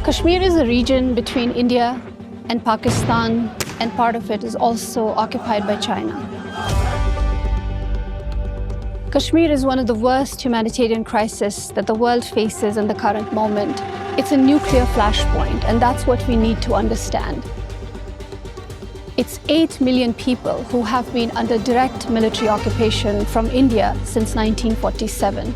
Kashmir is a region between India and Pakistan, and part of it is also occupied by China. Kashmir is one of the worst humanitarian crises that the world faces in the current moment. It's a nuclear flashpoint, and that's what we need to understand. It's 8 million people who have been under direct military occupation from India since 1947.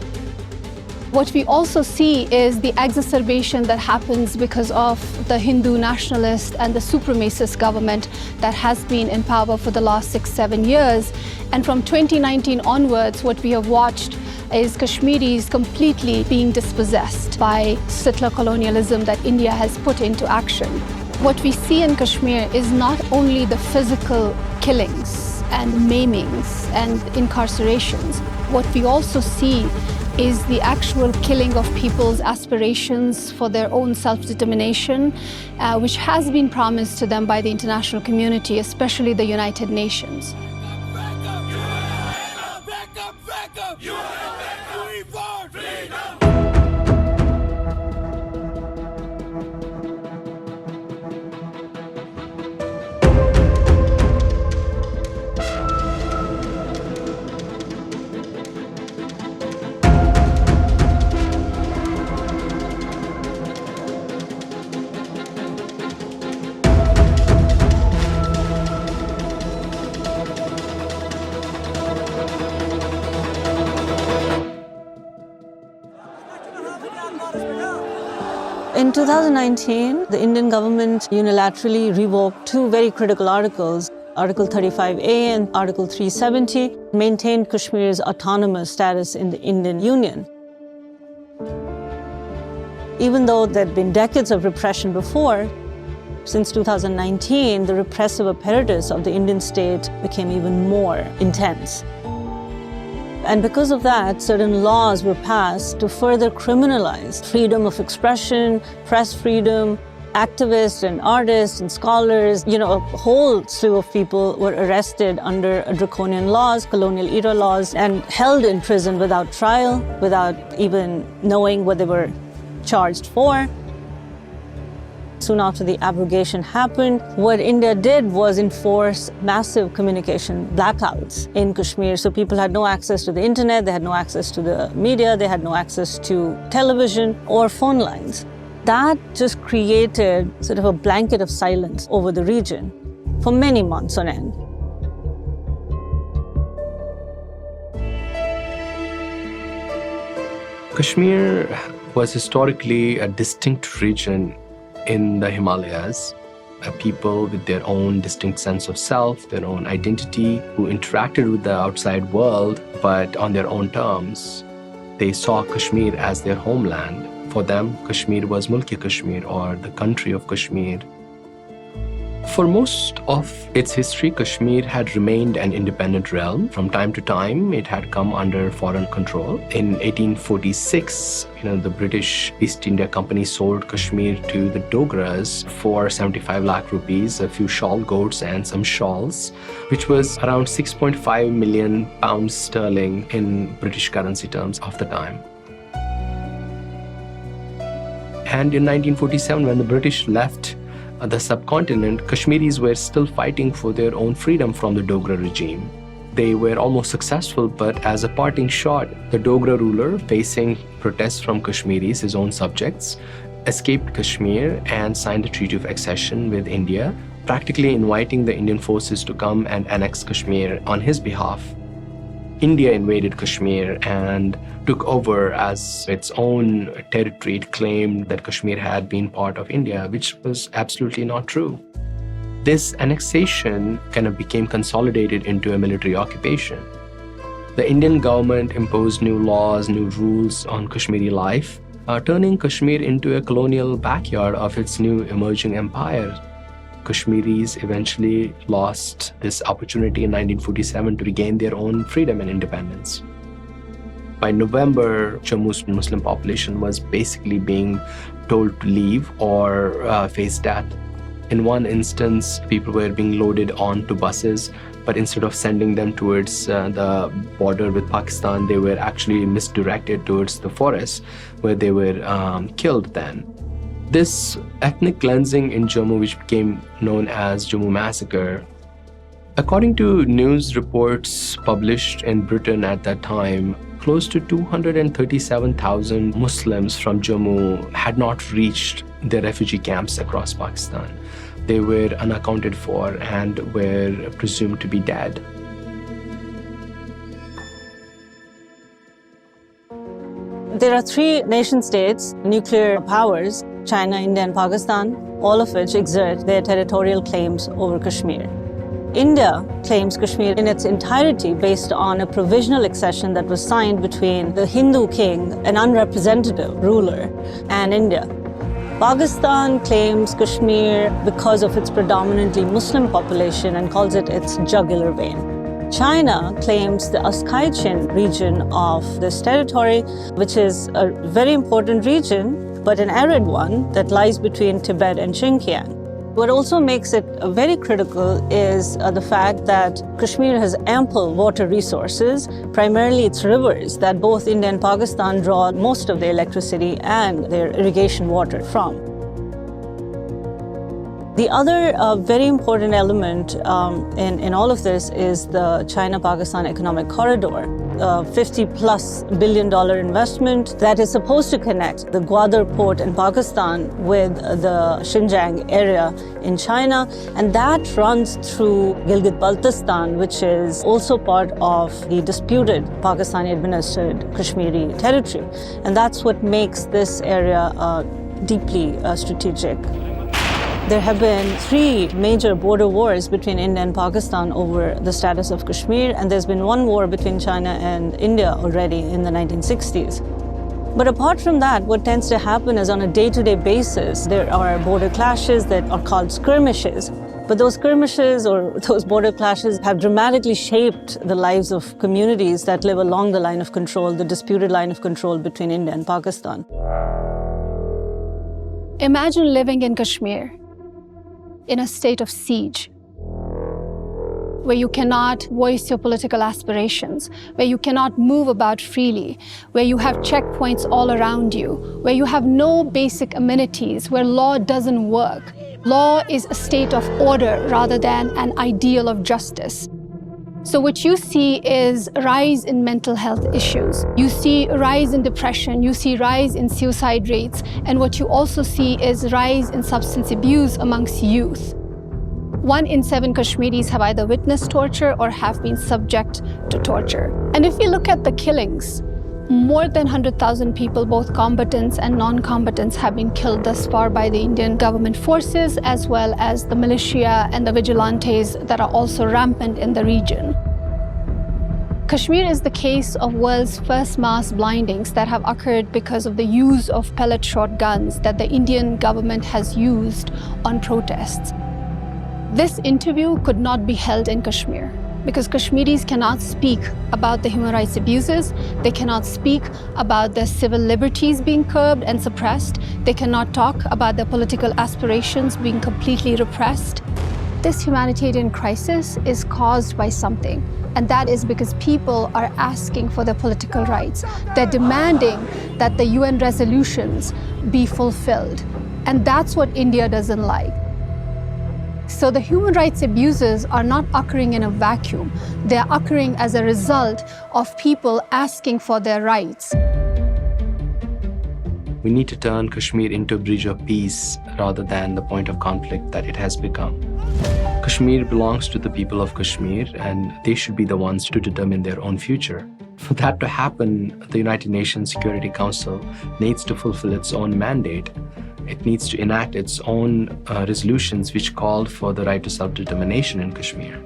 What we also see is the exacerbation that happens because of the Hindu nationalist and the supremacist government that has been in power for the last 6-7 years. And from 2019 onwards, what we have watched is Kashmiris completely being dispossessed by settler colonialism that India has put into action. What we see in Kashmir is not only the physical killings and maimings and incarcerations. What we also see is the actual killing of people's aspirations for their own self-determination, which has been promised to them by the international community, especially the United Nations. In 2019, the Indian government unilaterally revoked 2 very critical articles. Article 35A and Article 370 maintained Kashmir's autonomous status in the Indian Union. Even though there had been decades of repression before, since 2019, the repressive apparatus of the Indian state became even more intense. And because of that, certain laws were passed to further criminalize freedom of expression, press freedom. Activists and artists and scholars, a whole slew of people were arrested under draconian laws, colonial-era laws, and held in prison without trial, without even knowing what they were charged for. Soon after the abrogation happened, what India did was enforce massive communication blackouts in Kashmir. So people had no access to the internet, they had no access to the media, they had no access to television or phone lines. That just created sort of a blanket of silence over the region for many months on end. Kashmir was historically a distinct region in the Himalayas, a people with their own distinct sense of self, their own identity, who interacted with the outside world, but on their own terms. They saw Kashmir as their homeland. For them, Kashmir was Mulki Kashmir, or the country of Kashmir. For most of its history, Kashmir had remained an independent realm. From time to time, it had come under foreign control. In 1846, the British East India Company sold Kashmir to the Dogras for 75 lakh rupees, a few shawl goats and some shawls, which was around 6.5 million pounds sterling in British currency terms of the time. And in 1947, when the British left the subcontinent, Kashmiris were still fighting for their own freedom from the Dogra regime. They were almost successful, but as a parting shot, the Dogra ruler, facing protests from Kashmiris, his own subjects, escaped Kashmir and signed a treaty of accession with India, practically inviting the Indian forces to come and annex Kashmir on his behalf. India invaded Kashmir and took over as its own territory. It claimed that Kashmir had been part of India, which was absolutely not true. This annexation kind of became consolidated into a military occupation. The Indian government imposed new laws, new rules on Kashmiri life, turning Kashmir into a colonial backyard of its new emerging empire. Kashmiris eventually lost this opportunity in 1947 to regain their own freedom and independence. By November, Jammu's Muslim population was basically being told to leave or face death. In one instance, people were being loaded onto buses, but instead of sending them towards the border with Pakistan, they were actually misdirected towards the forest, where they were killed then. This ethnic cleansing in Jammu, which became known as Jammu Massacre, according to news reports published in Britain at that time, close to 237,000 Muslims from Jammu had not reached their refugee camps across Pakistan. They were unaccounted for and were presumed to be dead. There are three nation-states, nuclear powers, China, India, and Pakistan, all of which exert their territorial claims over Kashmir. India claims Kashmir in its entirety based on a provisional accession that was signed between the Hindu king, an unrepresentative ruler, and India. Pakistan claims Kashmir because of its predominantly Muslim population and calls it its jugular vein. China claims the Askaichen region of this territory, which is a very important region, but an arid one that lies between Tibet and Xinjiang. What also makes it very critical is the fact that Kashmir has ample water resources, primarily its rivers, that both India and Pakistan draw most of their electricity and their irrigation water from. The other very important element in all of this is the China-Pakistan economic corridor, a $50+ billion investment that is supposed to connect the Gwadar port in Pakistan with the Xinjiang area in China, and that runs through Gilgit-Baltistan, which is also part of the disputed Pakistani-administered Kashmiri territory. And that's what makes this area deeply strategic. There have been 3 major border wars between India and Pakistan over the status of Kashmir, and there's been 1 war between China and India already in the 1960s. But apart from that, what tends to happen is on a day-to-day basis, there are border clashes that are called skirmishes. But those skirmishes or those border clashes have dramatically shaped the lives of communities that live along the line of control, the disputed line of control between India and Pakistan. Imagine living in Kashmir in a state of siege, where you cannot voice your political aspirations, where you cannot move about freely, where you have checkpoints all around you, where you have no basic amenities, where law doesn't work. Law is a state of order rather than an ideal of justice. So what you see is a rise in mental health issues. You see a rise in depression, you see rise in suicide rates, and what you also see is rise in substance abuse amongst youth. 1 in 7 Kashmiris have either witnessed torture or have been subject to torture. And if we look at the killings, more than 100,000 people, both combatants and non-combatants, have been killed thus far by the Indian government forces, as well as the militia and the vigilantes that are also rampant in the region. Kashmir is the case of world's first mass blindings that have occurred because of the use of pellet shotguns that the Indian government has used on protests. This interview could not be held in Kashmir, because Kashmiris cannot speak about the human rights abuses, they cannot speak about their civil liberties being curbed and suppressed, they cannot talk about their political aspirations being completely repressed. This humanitarian crisis is caused by something, and that is because people are asking for their political rights. They're demanding that the UN resolutions be fulfilled, and that's what India doesn't like. So the human rights abuses are not occurring in a vacuum. They're occurring as a result of people asking for their rights. We need to turn Kashmir into a bridge of peace rather than the point of conflict that it has become. Kashmir belongs to the people of Kashmir, and they should be the ones to determine their own future. For that to happen, the United Nations Security Council needs to fulfill its own mandate. It needs to enact its own resolutions which called for the right to self-determination in Kashmir.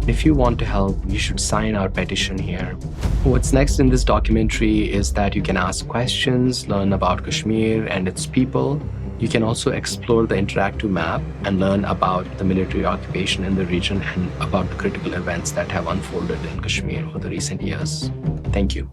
If you want to help, you should sign our petition here. What's next in this documentary is that you can ask questions, learn about Kashmir and its people. You can also explore the interactive map and learn about the military occupation in the region and about the critical events that have unfolded in Kashmir over the recent years. Thank you.